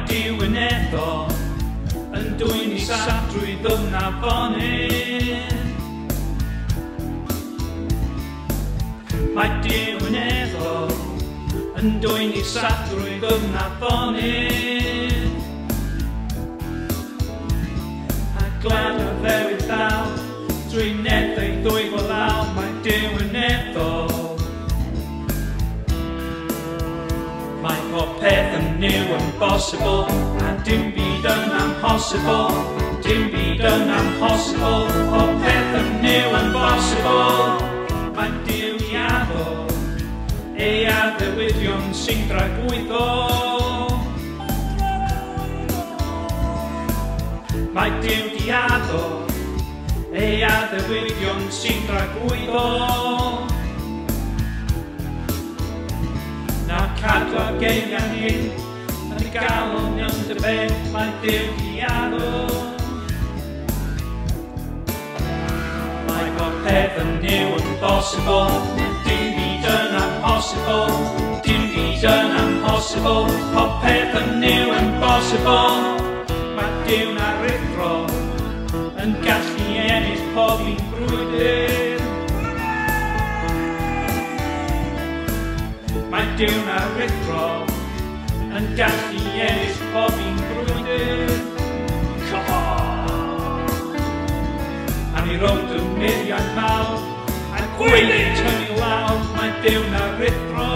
Dyw yn eddo yn dwy'n i sadrwy ddwna fonin. Mae Dyw yn eddo yn dwy'n i sadrwy ddwna fonin. A glad o ddewyd ddaw drwy'n eddo i ddwy fo law. Mae Dyw yn eddo. Mae pob peth yn new yn bosibl, a dim byd yn amhosibl. Dim byd yn amhosibl, pob peth yn new yn bosibl. Mae Dyw i addo, ei addewyddion sy'n dragwyddo. Mae Dyw i addo, ei addewyddion sy'n dragwyddo. Na cadw a geiriau hyn yn ei galon yn dy ben. Mae Dyw i addo. Mae pob peth yn new yn bosibl, dim byd yn amhosibl. Dim byd yn amhosibl, pob peth yn new yn bosibl. Mae Dyw na rithro yn gallu ennill pob un brwydr. Mae Dyw na rithro yn gallu ennill pob un brwydr. Come on! A ni rownd y muriau mawr, a'r gweili tynnu lawr. Mae Dyw na rithro.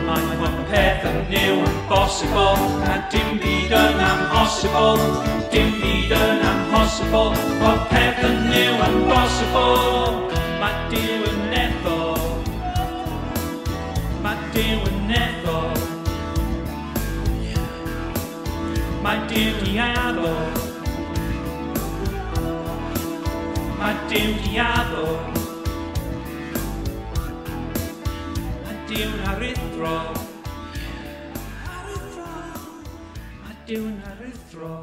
Mae pob peth yn new yn bosibl, a dim byd yn amhosibl. Dim byd yn amhosibl, pob peth yn new yn bosibl. Mae Dyw yn eddo. Mae Dyw yn eddo. Mae Dyw i addo. Mae Dyw i addo. Mae Dyw na rithro. Mae Dyw na rithro.